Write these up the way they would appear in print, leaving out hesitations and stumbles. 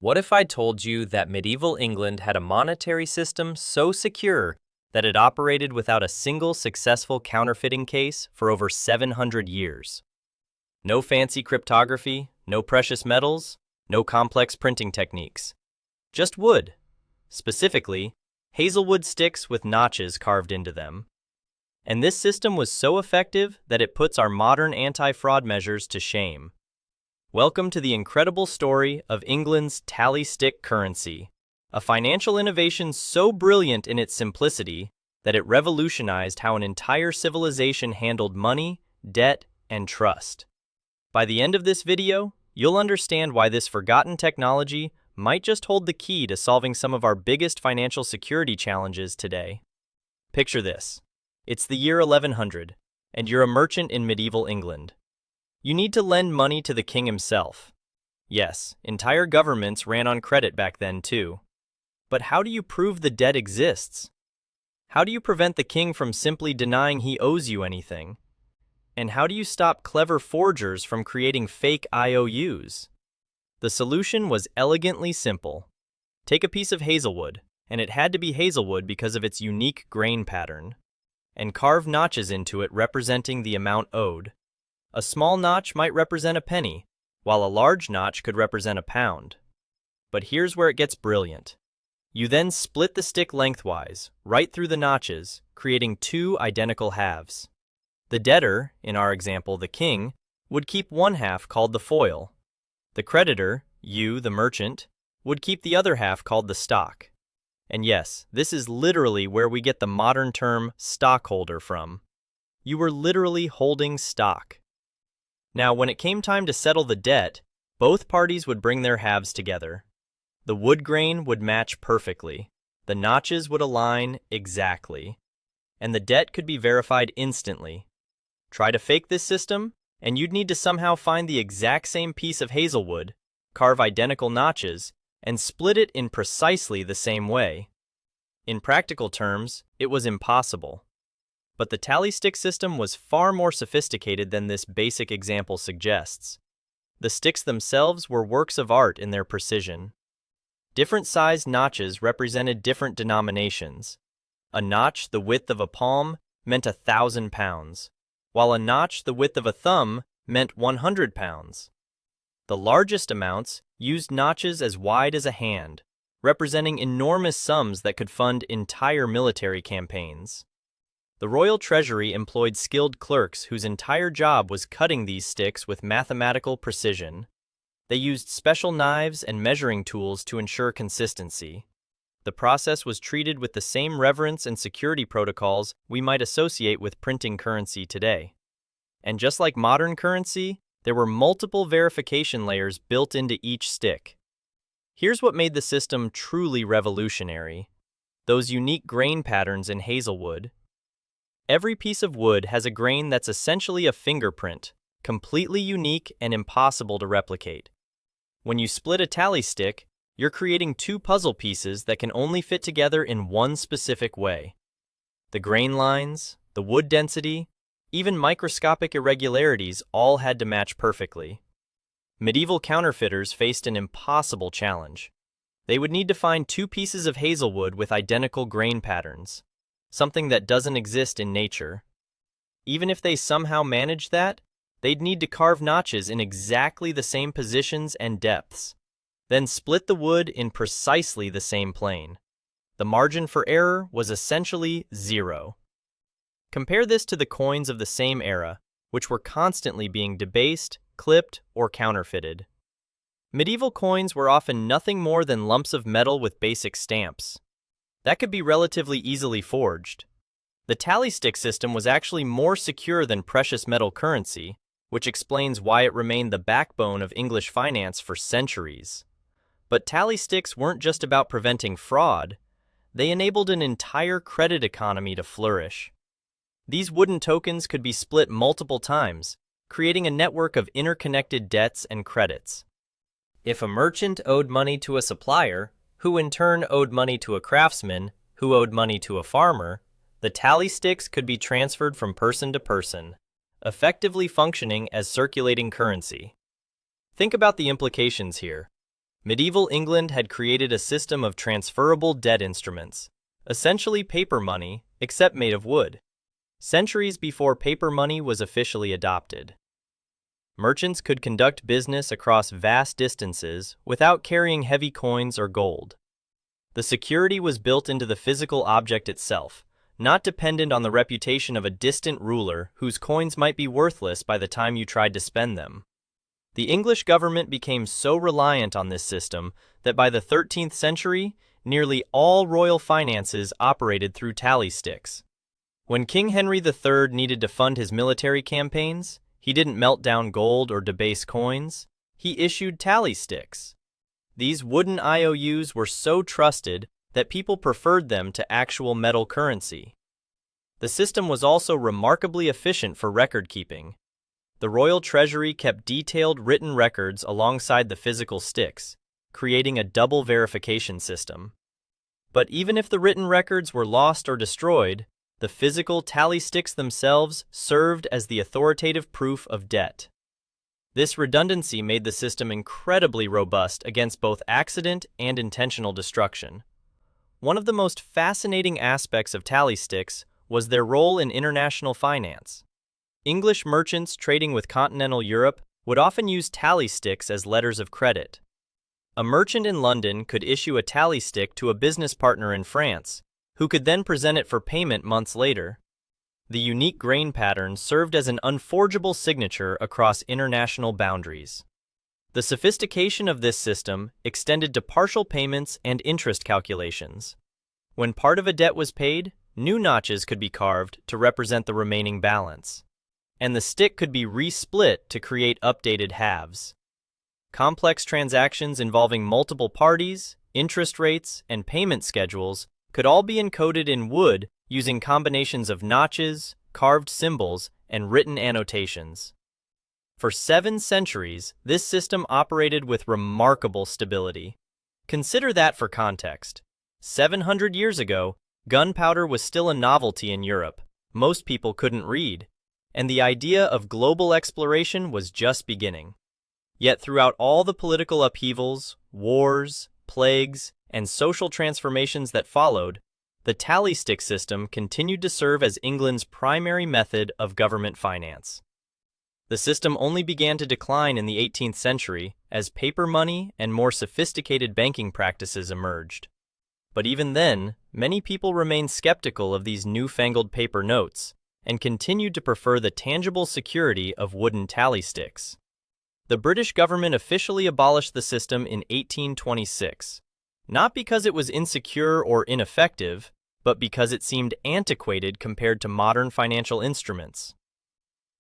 What if I told you that medieval England had a monetary system so secure that it operated without a single successful counterfeiting case for over 700 years? No fancy cryptography, no precious metals, no complex printing techniques. Just wood. Specifically, hazelwood sticks with notches carved into them. And this system was so effective that it puts our modern anti-fraud measures to shame. Welcome to the incredible story of England's tally stick currency, a financial innovation so brilliant in its simplicity that it revolutionized how an entire civilization handled money, debt, and trust. By the end of this video, you'll understand why this forgotten technology might just hold the key to solving some of our biggest financial security challenges today. Picture this. It's the year 1100, and you're a merchant in medieval England. You need to lend money to the king himself. Yes, entire governments ran on credit back then too. But how do you prove the debt exists? How do you prevent the king from simply denying he owes you anything? And how do you stop clever forgers from creating fake IOUs? The solution was elegantly simple. Take a piece of hazelwood, and it had to be hazelwood because of its unique grain pattern, and carve notches into it representing the amount owed. A small notch might represent a penny, while a large notch could represent a pound. But here's where it gets brilliant. You then split the stick lengthwise, right through the notches, creating two identical halves. The debtor, in our example the king, would keep one half called the foil. The creditor, you, the merchant, would keep the other half called the stock. And yes, this is literally where we get the modern term stockholder from. You were literally holding stock. Now, when it came time to settle the debt, both parties would bring their halves together. The wood grain would match perfectly, the notches would align exactly, and the debt could be verified instantly. Try to fake this system, and you'd need to somehow find the exact same piece of hazelwood, carve identical notches, and split it in precisely the same way. In practical terms, it was impossible. But the tally stick system was far more sophisticated than this basic example suggests. The sticks themselves were works of art in their precision. Different sized notches represented different denominations. A notch the width of a palm meant 1,000 pounds, while a notch the width of a thumb meant 100 pounds. The largest amounts used notches as wide as a hand, representing enormous sums that could fund entire military campaigns. The royal treasury employed skilled clerks whose entire job was cutting these sticks with mathematical precision. They used special knives and measuring tools to ensure consistency. The process was treated with the same reverence and security protocols we might associate with printing currency today. And just like modern currency, there were multiple verification layers built into each stick. Here's what made the system truly revolutionary: those unique grain patterns in hazelwood. Every piece of wood has a grain that's essentially a fingerprint, completely unique and impossible to replicate. When you split a tally stick, you're creating two puzzle pieces that can only fit together in one specific way. The grain lines, the wood density, even microscopic irregularities all had to match perfectly. Medieval counterfeiters faced an impossible challenge. They would need to find two pieces of hazelwood with identical grain patterns, something that doesn't exist in nature. Even if they somehow managed that, they'd need to carve notches in exactly the same positions and depths, then split the wood in precisely the same plane. The margin for error was essentially zero. Compare this to the coins of the same era, which were constantly being debased, clipped, or counterfeited. Medieval coins were often nothing more than lumps of metal with basic stamps. That could be relatively easily forged. The tally stick system was actually more secure than precious metal currency, which explains why it remained the backbone of English finance for centuries. But tally sticks weren't just about preventing fraud, they enabled an entire credit economy to flourish. These wooden tokens could be split multiple times, creating a network of interconnected debts and credits. If a merchant owed money to a supplier, who in turn owed money to a craftsman, who owed money to a farmer, the tally sticks could be transferred from person to person, effectively functioning as circulating currency. Think about the implications here. Medieval England had created a system of transferable debt instruments, essentially paper money, except made of wood, centuries before paper money was officially adopted. Merchants could conduct business across vast distances without carrying heavy coins or gold. The security was built into the physical object itself, not dependent on the reputation of a distant ruler whose coins might be worthless by the time you tried to spend them. The English government became so reliant on this system that by the 13th century, nearly all royal finances operated through tally sticks. When King Henry III needed to fund his military campaigns, he didn't melt down gold or debase coins, he issued tally sticks. These wooden IOUs were so trusted that people preferred them to actual metal currency. The system was also remarkably efficient for record keeping. The royal treasury kept detailed written records alongside the physical sticks, creating a double verification system. But even if the written records were lost or destroyed, the physical tally sticks themselves served as the authoritative proof of debt. This redundancy made the system incredibly robust against both accident and intentional destruction. One of the most fascinating aspects of tally sticks was their role in international finance. English merchants trading with continental Europe would often use tally sticks as letters of credit. A merchant in London could issue a tally stick to a business partner in France, who could then present it for payment months later. The unique grain pattern served as an unforgeable signature across international boundaries. The sophistication of this system extended to partial payments and interest calculations. When part of a debt was paid, new notches could be carved to represent the remaining balance, and the stick could be re-split to create updated halves. Complex transactions involving multiple parties, interest rates, and payment schedules could all be encoded in wood using combinations of notches, carved symbols, and written annotations. For 7 centuries, this system operated with remarkable stability. Consider that for context. 700 years ago, gunpowder was still a novelty in Europe. Most people couldn't read, and the idea of global exploration was just beginning. Yet throughout all the political upheavals, wars, plagues, and social transformations that followed, the tally stick system continued to serve as England's primary method of government finance. The system only began to decline in the 18th century as paper money and more sophisticated banking practices emerged. But even then, many people remained skeptical of these newfangled paper notes and continued to prefer the tangible security of wooden tally sticks. The British government officially abolished the system in 1826. Not because it was insecure or ineffective, but because it seemed antiquated compared to modern financial instruments.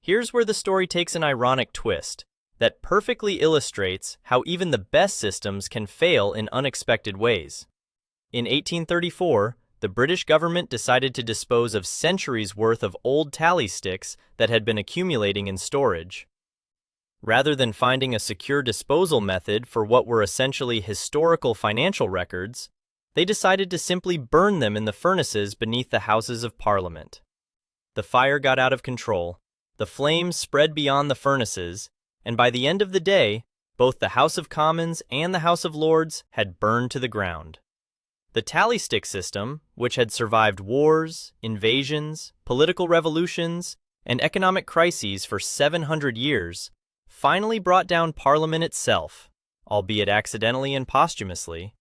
Here's where the story takes an ironic twist that perfectly illustrates how even the best systems can fail in unexpected ways. In 1834, the British government decided to dispose of centuries' worth of old tally sticks that had been accumulating in storage. Rather than finding a secure disposal method for what were essentially historical financial records, they decided to simply burn them in the furnaces beneath the Houses of Parliament. The fire got out of control, the flames spread beyond the furnaces, and by the end of the day, both the House of Commons and the House of Lords had burned to the ground. The tally stick system, which had survived wars, invasions, political revolutions, and economic crises for 700 years, finally brought down Parliament itself, albeit accidentally and posthumously.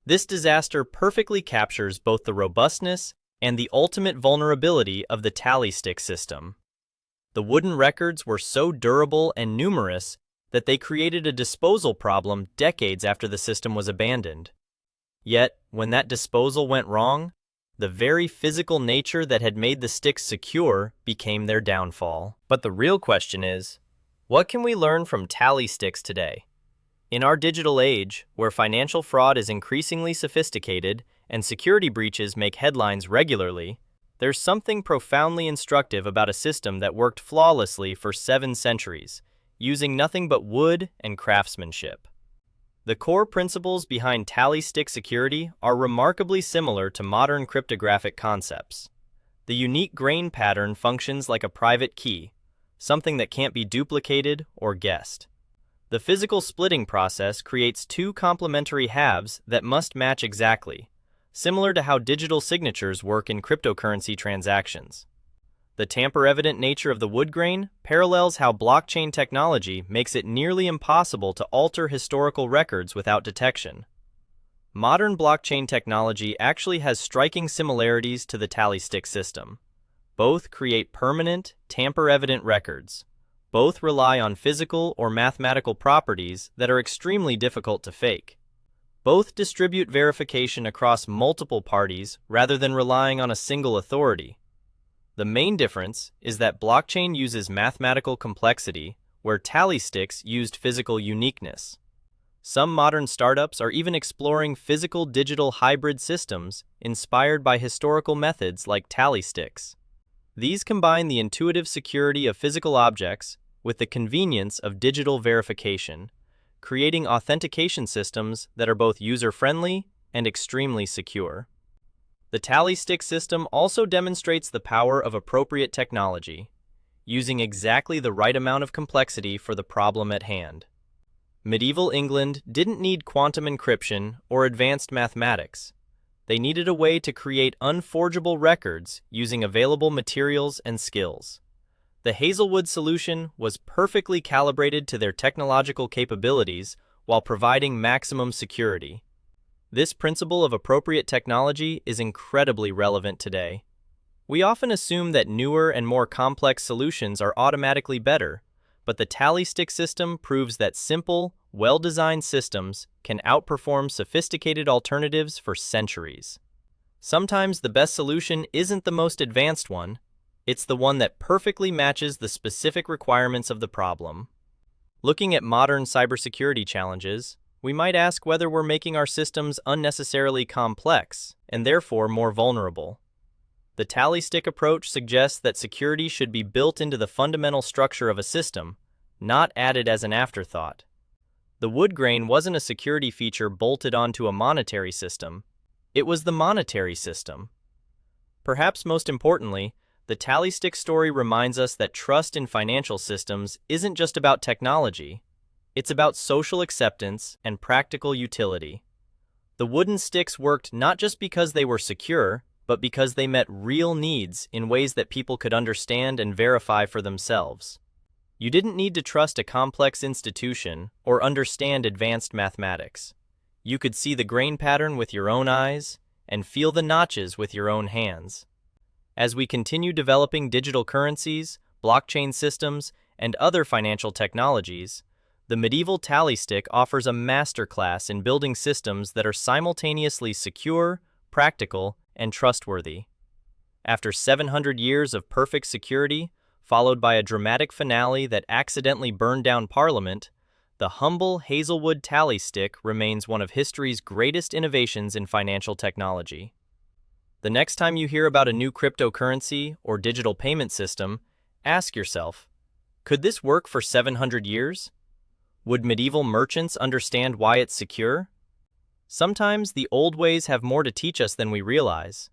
This disaster perfectly captures both the robustness and the ultimate vulnerability of the tally stick system. The wooden records were so durable and numerous that they created a disposal problem decades after the system was abandoned. Yet, when that disposal went wrong, the very physical nature that had made the sticks secure became their downfall. But the real question is, what can we learn from tally sticks today? In our digital age, where financial fraud is increasingly sophisticated and security breaches make headlines regularly, there's something profoundly instructive about a system that worked flawlessly for 7 centuries, using nothing but wood and craftsmanship. The core principles behind tally stick security are remarkably similar to modern cryptographic concepts. The unique grain pattern functions like a private key, something that can't be duplicated or guessed. The physical splitting process creates two complementary halves that must match exactly, similar to how digital signatures work in cryptocurrency transactions. The tamper-evident nature of the wood grain parallels how blockchain technology makes it nearly impossible to alter historical records without detection. Modern blockchain technology actually has striking similarities to the tally stick system. Both create permanent, tamper-evident records. Both rely on physical or mathematical properties that are extremely difficult to fake. Both distribute verification across multiple parties rather than relying on a single authority. The main difference is that blockchain uses mathematical complexity, where tally sticks used physical uniqueness. Some modern startups are even exploring physical-digital hybrid systems inspired by historical methods like tally sticks. These combine the intuitive security of physical objects with the convenience of digital verification, creating authentication systems that are both user-friendly and extremely secure. The tally stick system also demonstrates the power of appropriate technology, using exactly the right amount of complexity for the problem at hand. Medieval England didn't need quantum encryption or advanced mathematics. They needed a way to create unforgeable records using available materials and skills. The hazelwood solution was perfectly calibrated to their technological capabilities while providing maximum security. This principle of appropriate technology is incredibly relevant today. We often assume that newer and more complex solutions are automatically better, but the tally stick system proves that simple, well-designed systems can outperform sophisticated alternatives for centuries. Sometimes the best solution isn't the most advanced one, it's the one that perfectly matches the specific requirements of the problem. Looking at modern cybersecurity challenges, we might ask whether we're making our systems unnecessarily complex and therefore more vulnerable. The tally stick approach suggests that security should be built into the fundamental structure of a system, not added as an afterthought. The wood grain wasn't a security feature bolted onto a monetary system, it was the monetary system. Perhaps most importantly, the tally stick story reminds us that trust in financial systems isn't just about technology, it's about social acceptance and practical utility. The wooden sticks worked not just because they were secure, but because they met real needs in ways that people could understand and verify for themselves. You didn't need to trust a complex institution or understand advanced mathematics. You could see the grain pattern with your own eyes and feel the notches with your own hands. As we continue developing digital currencies, blockchain systems, and other financial technologies, the medieval tally stick offers a masterclass in building systems that are simultaneously secure, practical, and trustworthy. After 700 years of perfect security, followed by a dramatic finale that accidentally burned down Parliament, the humble hazelwood tally stick remains one of history's greatest innovations in financial technology. The next time you hear about a new cryptocurrency or digital payment system, ask yourself, could this work for 700 years? Would medieval merchants understand why it's secure? Sometimes the old ways have more to teach us than we realize.